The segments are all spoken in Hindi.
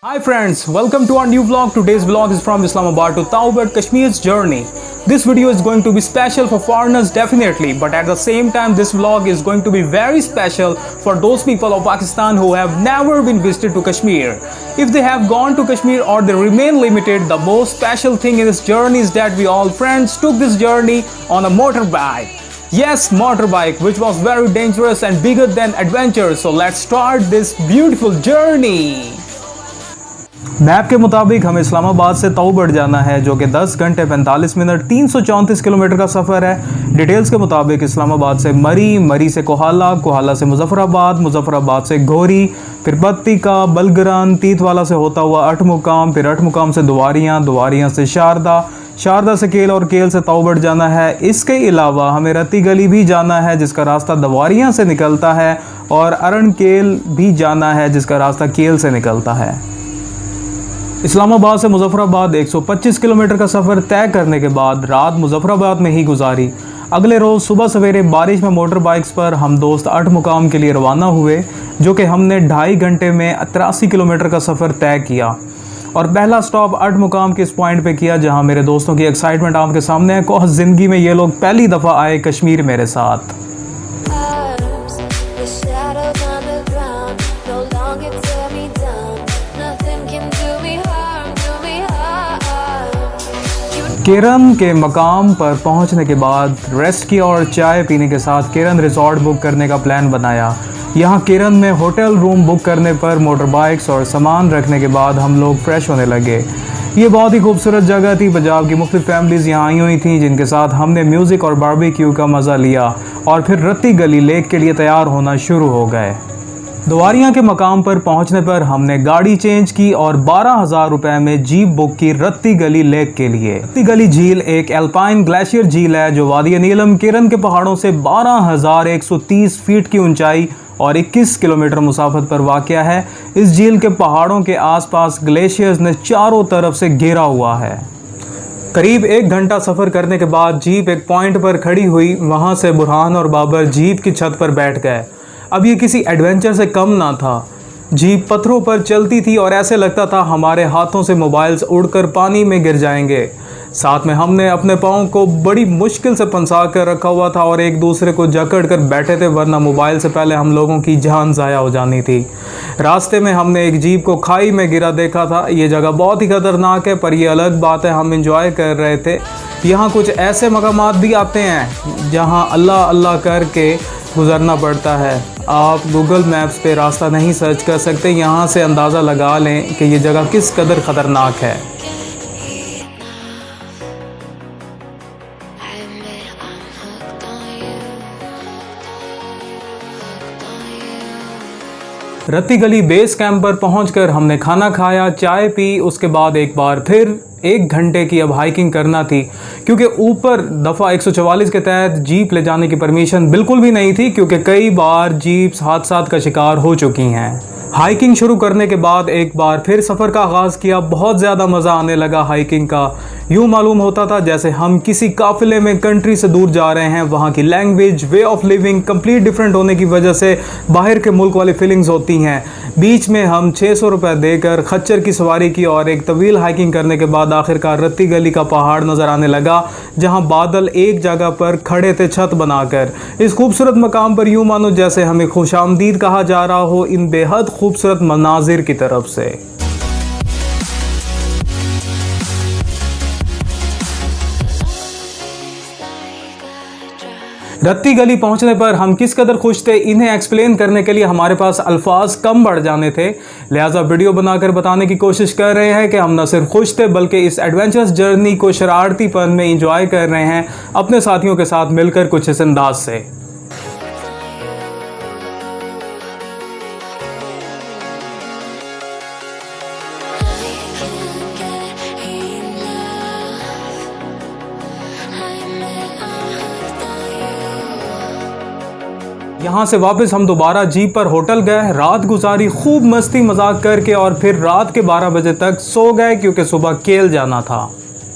Hi friends, welcome to our new vlog. Today's vlog is from Islamabad to Taubad, Kashmir's journey. This video is going to be special for foreigners definitely, but at the same time this vlog is going to be very special for those people of Pakistan who have never been visited to Kashmir. If they have gone to Kashmir or they remain limited, the most special thing in this journey is that we all friends took this journey on a motorbike. Yes, motorbike, which was very dangerous and bigger than adventure. So let's start this beautiful journey. Map के मुताबिक हमें इस्लामाबाद से ताऊबड़ जाना है, जो कि 10 घंटे 45 मिनट 334 किलोमीटर का सफ़र है। डिटेल्स के मुताबिक इस्लामाबाद से मरी, मरी से कोहाला, कोहाला से मुजफ्फराबाद, मुजफ्फराबाद से घोरी, फिर बत्तिका, बलगरान, तीतवाला से होता हुआ अठमुकाम, फिर अठमुकाम से दुआरियाँ, दुआरियाँ से शारदा, शारदा से केल और केल से ताऊबड़ जाना है। इसके अलावा हमें रत्ती गली भी जाना है जिसका रास्ता दवारियाँ से निकलता है, और अरण केल भी जाना है जिसका रास्ता केल से निकलता है। इस्लामाबाद से मुजफ्फराबाद 125 किलोमीटर का सफ़र तय करने के बाद रात मुजफ्फराबाद में ही गुजारी। अगले रोज़ सुबह सवेरे बारिश में मोटर बाइक्स पर हम दोस्त अठमुकाम के लिए रवाना हुए, जो कि हमने 2.5 घंटे में 83 किलोमीटर का सफ़र तय किया। और पहला स्टॉप अठमुकाम के इस पॉइंट पे किया जहां मेरे दोस्तों की एक्साइटमेंट आपके सामने है। कोह ज़िंदगी में ये लोग पहली दफ़ा आए कश्मीर मेरे साथ। केरन के मकाम पर पहुंचने के बाद रेस्ट किया और चाय पीने के साथ केरन रिजॉर्ट बुक करने का प्लान बनाया। यहां केरन में होटल रूम बुक करने पर मोटर बाइक्स और सामान रखने के बाद हम लोग फ्रेश होने लगे। ये बहुत ही खूबसूरत जगह थी। पंजाब की मुख्तलिफ फैमिलीज़ यहाँ आई हुई थी जिनके साथ हमने म्यूज़िक और बारबेक्यू का मज़ा लिया, और फिर रत्ती गली लेक के लिए तैयार होना शुरू हो गए। दुआरियाँ के मकाम पर पहुँचने पर हमने गाड़ी चेंज की और 12,000 रुपये में जीप बुक की रत्ती गली लेक के लिए। रत्ती गली झील एक एल्पाइन ग्लेशियर झील है जो वादी नीलम केरन के पहाड़ों से 12,130 फीट की ऊंचाई और 21 किलोमीटर मुसाफत पर वाक़या है। इस झील के पहाड़ों के आसपास ग्लेशियर्स ने चारों तरफ से घेरा हुआ है। करीब 1 घंटा सफ़र करने के बाद जीप एक पॉइंट पर खड़ी हुई। वहाँ से बुरहान और बाबर जीप की छत पर बैठ गए। अब ये किसी एडवेंचर से कम ना था। जीप पत्थरों पर चलती थी और ऐसे लगता था हमारे हाथों से मोबाइल्स उड़कर पानी में गिर जाएंगे। साथ में हमने अपने पाँव को बड़ी मुश्किल से फंसा कर रखा हुआ था और एक दूसरे को जकड़ कर बैठे थे, वरना मोबाइल से पहले हम लोगों की जान ज़ाया हो जानी थी। रास्ते में हमने एक जीप को खाई में गिरा देखा था। ये जगह बहुत ही ख़तरनाक है, पर यह अलग बात है, हम इंजॉय कर रहे थे। यहाँ कुछ ऐसे मकामात भी आते हैं जहाँ अल्लाह अल्लाह करके गुज़रना पड़ता है। आप गूगल मैप्स पे रास्ता नहीं सर्च कर सकते। यहाँ से अंदाज़ा लगा लें कि ये जगह किस कदर ख़तरनाक है। रत्ती गली बेस कैंप पर पहुंचकर हमने खाना खाया, चाय पी। उसके बाद एक बार फिर 1 घंटे की अब हाइकिंग करना थी, क्योंकि ऊपर दफ़ा 144 के तहत जीप ले जाने की परमिशन बिल्कुल भी नहीं थी, क्योंकि कई बार जीप्स हादसात का शिकार हो चुकी हैं। हाइकिंग शुरू करने के बाद एक बार फिर सफ़र का आगाज़ किया। बहुत ज़्यादा मज़ा आने लगा हाइकिंग का। यूँ मालूम होता था जैसे हम किसी काफ़िले में कंट्री से दूर जा रहे हैं। वहाँ की language, way of living complete different होने की वजह से बाहर के मुल्क वाली फीलिंग्स होती हैं। बीच में हम 600 रुपये देकर खच्चर की सवारी की और एक तवील हाइकिंग करने के बाद आखिरकार रत्ती गली का पहाड़ नज़र आने लगा, जहाँ बादल एक जगह पर खड़े थे छत बनाकर। इस खूबसूरत मकाम पर यूँ मानो जैसे हमें खुशामदीद कहा जा रहा हो इन बेहद खूबसूरत मनाजिर की तरफ से। रत्ती गली पहुंचने पर हम किस कदर खुश थे, इन्हें एक्सप्लेन करने के लिए हमारे पास अल्फाज कम बढ़ जाने थे। लिहाजा वीडियो बनाकर बताने की कोशिश कर रहे हैं कि हम न सिर्फ खुश थे बल्कि इस एडवेंचरस जर्नी को शरारतीपन में इंजॉय कर रहे हैं अपने साथियों के साथ मिलकर कुछ इस अंदाज से। यहाँ से वापस हम दोबारा जीप पर होटल गए, रात गुजारी खूब मस्ती मजाक करके, और फिर रात के 12 बजे तक सो गए क्योंकि सुबह केल जाना था।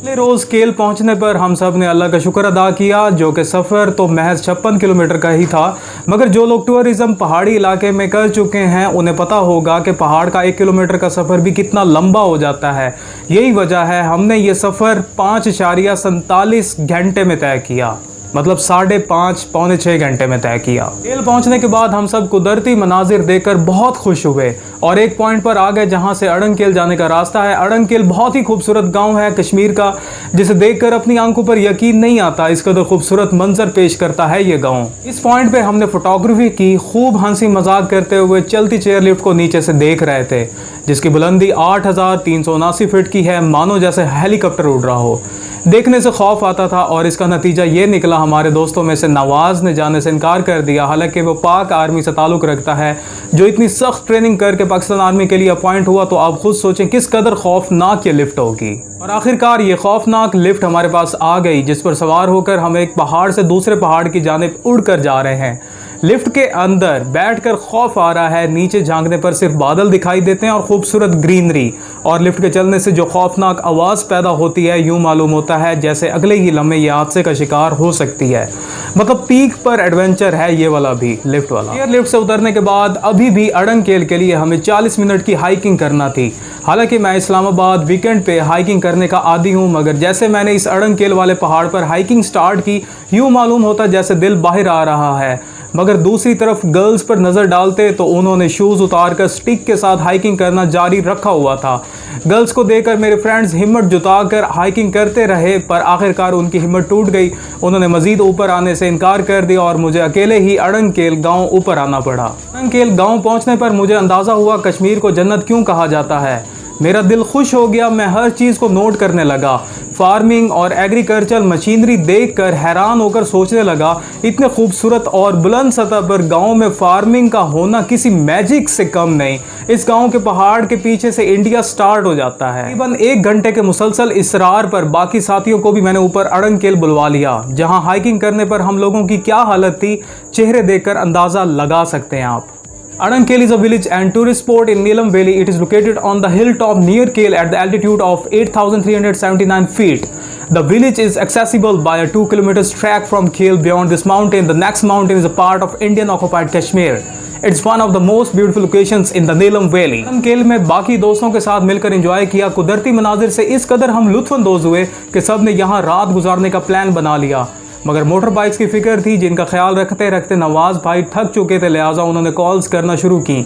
अगले रोज़ केल पहुंचने पर हम सब ने अल्लाह का शुक्र अदा किया, जो कि सफ़र तो महज 56 किलोमीटर का ही था। मगर जो लोग टूरिज़्म पहाड़ी इलाके में कर चुके हैं उन्हें पता होगा कि पहाड़ का 1 किलोमीटर का सफ़र भी कितना लंबा हो जाता है। यही वजह है हमने ये सफ़र 5.47 घंटे में तय किया, मतलब 5.5 पौने 6 घंटे में तय किया। केल पहुंचने के बाद हम सब कुदरती मनाजिर देखकर बहुत खुश हुए और एक पॉइंट पर आ गए जहां से अड़ंगकेल जाने का रास्ता है। अड़ंगकेल बहुत ही खूबसूरत गांव है कश्मीर का, जिसे देखकर अपनी आंखों पर यकीन नहीं आता, इस कदर खूबसूरत मंजर पेश करता है ये गांव। इस पॉइंट पे हमने फोटोग्राफी की, खूब हंसी मजाक करते हुए चलती चेयर लिफ्ट को नीचे से देख रहे थे, जिसकी बुलंदी 8,379 फीट की है, मानो जैसे हेलीकॉप्टर उड़ रहा हो। देखने से खौफ आता था और इसका नतीजा ये निकला, हमारे दोस्तों में से नवाज़ ने जाने से इनकार कर दिया। हालांकि वो पाक आर्मी से ताल्लुक़ रखता है, जो इतनी सख्त ट्रेनिंग करके पाकिस्तान आर्मी के लिए अपॉइंट हुआ, तो आप खुद सोचें किस कदर खौफनाक ये लिफ्ट होगी। और आखिरकार ये खौफनाक लिफ्ट हमारे पास आ गई, जिस पर सवार होकर हम एक पहाड़ से दूसरे पहाड़ की जानिब उड़ कर जा रहे हैं। लिफ्ट के अंदर बैठकर खौफ आ रहा है, नीचे झांकने पर सिर्फ बादल दिखाई देते हैं और खूबसूरत ग्रीनरी, और लिफ्ट के चलने से जो खौफनाक आवाज़ पैदा होती है, यूँ मालूम होता है जैसे अगले ही लम्हे ये हादसे का शिकार हो सकती है। मतलब पीक पर एडवेंचर है ये वाला भी, लिफ्ट वाला। एयर लिफ्ट से उतरने के बाद अभी भी अड़ंगकेल के लिए हमें 40 मिनट की हाइकिंग करना थी। हालांकि मैं इस्लामाबाद वीकेंड पे हाइकिंग करने का आदी हूँ, मगर जैसे मैंने इस अड़ंगकेल वाले पहाड़ पर हाइकिंग स्टार्ट की, यूँ मालूम होता जैसे दिल बाहर आ रहा है। मगर दूसरी तरफ गर्ल्स पर नज़र डालते तो उन्होंने शूज़ उतारकर स्टिक के साथ हाइकिंग करना जारी रखा हुआ था। गर्ल्स को देखकर मेरे फ्रेंड्स हिम्मत जुटाकर हाइकिंग करते रहे, पर आखिरकार उनकी हिम्मत टूट गई। उन्होंने मज़ीद ऊपर आने से इनकार कर दिया और मुझे अकेले ही अड़ंगकेल गांव ऊपर आना पड़ा। अड़ंगकेल गांव पहुंचने पर मुझे अंदाज़ा हुआ कश्मीर को जन्नत क्यों कहा जाता है। मेरा दिल खुश हो गया, मैं हर चीज़ को नोट करने लगा। फार्मिंग और एग्रीकल्चर मशीनरी देखकर हैरान होकर सोचने लगा, इतने खूबसूरत और बुलंद सतह पर गांव में फार्मिंग का होना किसी मैजिक से कम नहीं। इस गांव के पहाड़ के पीछे से इंडिया स्टार्ट हो जाता है। तकरीबन 1 घंटे के मुसलसल इसरार पर बाकी साथियों को भी मैंने ऊपर अड़ंगकेल बुलवा लिया, जहाँ हाइकिंग करने पर हम लोगों की क्या हालत थी, चेहरे देखकर अंदाज़ा लगा सकते हैं आप। Adankel is a village and tourist spot in Neelam Valley. It is located on the hilltop near Kale at the altitude of 8,379 feet. The village is accessible by a 2 kilometers trek from Kale. Beyond this mountain, the next mountain is a part of Indian occupied Kashmir. It's one of the most beautiful locations in the Neelam Valley. अड़ंगकेल में बाकी दोस्तों के साथ मिलकर एंजॉय किया। कुदरती मनाजिर से इस कदर हम लुत्फ़अंदोज़ हुए कि सब ने यहाँ रात गुजारने का प्लान बना लिया। मगर मोटर बाइक्स की फ़िक्र थी, जिनका ख्याल रखते रखते नवाज़ भाई थक चुके थे, लिहाजा उन्होंने कॉल्स करना शुरू की।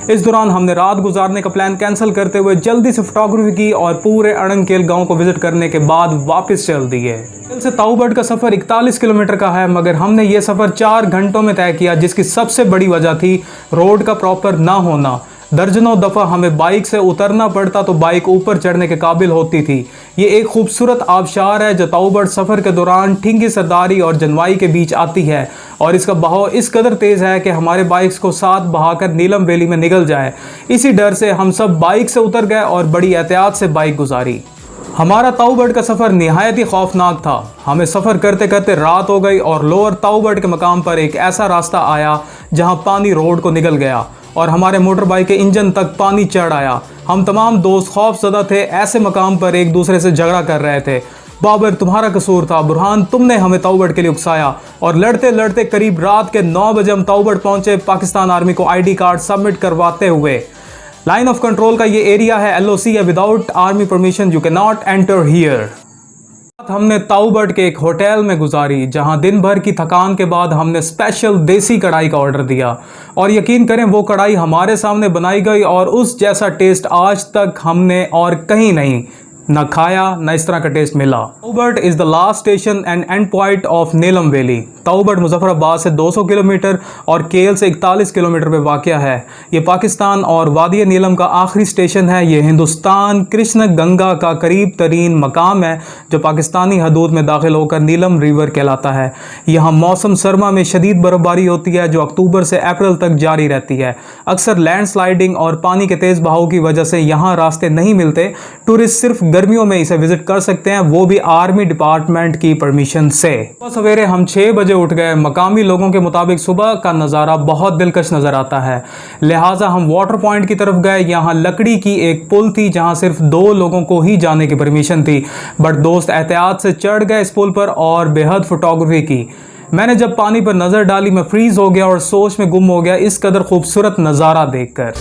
इस दौरान हमने रात गुजारने का प्लान कैंसिल करते हुए जल्दी से फोटोग्राफी की और पूरे अड़ंगकेल गांव को विजिट करने के बाद वापस चल दिए। केल से ताऊबड़ का सफ़र 41 किलोमीटर का है, मगर हमने ये सफ़र 4 घंटों में तय किया, जिसकी सबसे बड़ी वजह थी रोड का प्रॉपर ना होना। दर्जनों दफ़ा हमें बाइक से उतरना पड़ता तो बाइक ऊपर चढ़ने के काबिल होती थी। ये एक खूबसूरत आबशार है जो ताऊबड़ सफ़र के दौरान ठिंगी सरदारी और जनवाई के बीच आती है, और इसका बहाव इस कदर तेज़ है कि हमारे बाइक्स को साथ बहाकर नीलम वैली में निकल जाए। इसी डर से हम सब बाइक से उतर गए और बड़ी एहतियात से बाइक गुजारी। हमारा ताऊबड़ का सफ़र निहायत ही खौफनाक था। हमें सफ़र करते करते रात हो गई और लोअर ताऊबड़ के मकाम पर एक ऐसा रास्ता आया जहां पानी रोड को निकल गया और हमारे मोटर बाइक के इंजन तक पानी चढ़ आया। हम तमाम दोस्त खौफज़दा थे। ऐसे मकाम पर एक दूसरे से झगड़ा कर रहे थे। बाबर तुम्हारा कसूर था, बुरहान तुमने हमें ताऊबड़ के लिए उकसाया। और लड़ते लड़ते करीब रात के 9 बजे हम ताऊबड़ पहुंचे, पाकिस्तान आर्मी को ID कार्ड सबमिट करवाते हुए। लाइन ऑफ कंट्रोल का ये एरिया है, LOC है, without army permission you can not enter here. हमने ताऊबड़ के एक होटल में गुजारी, जहां दिन भर की थकान के बाद हमने स्पेशल देसी कढ़ाई का ऑर्डर दिया, और यकीन करें वो कढ़ाई हमारे सामने बनाई गई और उस जैसा टेस्ट आज तक हमने और कहीं नहीं ना खाया, ना इस तरह का टेस्ट मिला। Taobat is the last station and end point of Neelum valley. Taobat Muzaffarabad से 200 किलोमीटर और केल से 41 किलोमीटर पे वाक़या है। ये पाकिस्तान और वादी नीलम का आखिरी स्टेशन है। ये हिंदुस्तान कृष्ण गंगा का करीब तरीन मकाम है, जो पाकिस्तानी हदूद में दाखिल होकर नीलम रिवर कहलाता है। यहाँ मौसम सरमा में शदीद बर्फबारी होती है, जो अक्टूबर से अप्रैल तक जारी रहती है। अक्सर लैंड स्लाइडिंग और पानी के तेज़ बहाव की वजह से यहाँ रास्ते नहीं मिलते। टूरिस्ट सिर्फ गर्मियों में इसे विजिट कर सकते हैं, वो भी आर्मी डिपार्टमेंट की परमिशन से। सवेरे हम 6 बजे बजे उठ गए। मकामी लोगों के मुताबिक सुबह का नज़ारा बहुत दिलकश नज़र आता है, लिहाजा हम वाटर पॉइंट की तरफ गए। यहाँ लकड़ी की एक पुल थी जहाँ सिर्फ 2 लोगों को ही जाने की परमिशन थी, बट दोस्त एहतियात से चढ़ गए इस पुल पर और बेहद फोटोग्राफी की। मैंने जब पानी पर नज़र डाली मैं फ्रीज हो गया और सोच में गुम हो गया इस कदर खूबसूरत नज़ारा देखकर।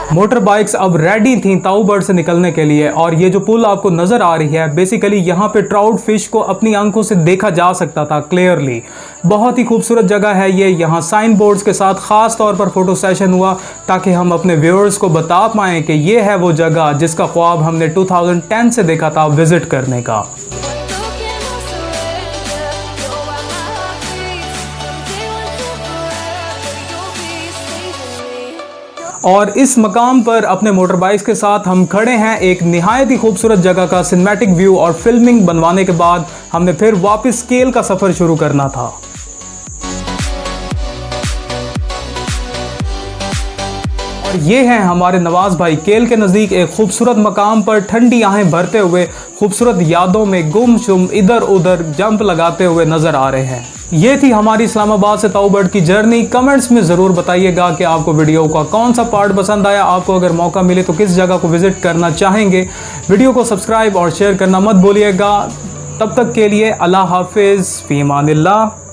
मोटर बाइक्स अब रेडी थी ताऊबड़ से निकलने के लिए, और ये जो पुल आपको नज़र आ रही है बेसिकली यहाँ पे ट्राउट फिश को अपनी आंखों से देखा जा सकता था क्लियरली। बहुत ही खूबसूरत जगह है ये। यहाँ साइन बोर्ड्स के साथ ख़ास तौर पर फ़ोटो सेशन हुआ ताकि हम अपने व्यूअर्स को बता पाएँ कि ये है वो जगह जिसका ख्वाब हमने 2010 से देखा था विज़िट करने का। और इस मकाम पर अपने मोटर बाइक्स के साथ हम खड़े हैं एक निहायत ही खूबसूरत जगह का सिनेमैटिक व्यू और फिल्मिंग बनवाने के बाद हमने फिर वापस केल का सफ़र शुरू करना था। और ये हैं हमारे नवाज भाई केल के नज़दीक एक खूबसूरत मकाम पर ठंडी आहें भरते हुए खूबसूरत यादों में गुमसुम इधर उधर जंप लगाते हुए नज़र आ रहे हैं। ये थी हमारी इस्लामाबाद से ताऊबड़ की जर्नी। कमेंट्स में ज़रूर बताइएगा कि आपको वीडियो का कौन सा पार्ट पसंद आया। आपको अगर मौका मिले तो किस जगह को विज़िट करना चाहेंगे। वीडियो को सब्सक्राइब और शेयर करना मत भूलिएगा। तब तक के लिए अल्लाह हाफिज़, फ़ी अमानिल्लाह।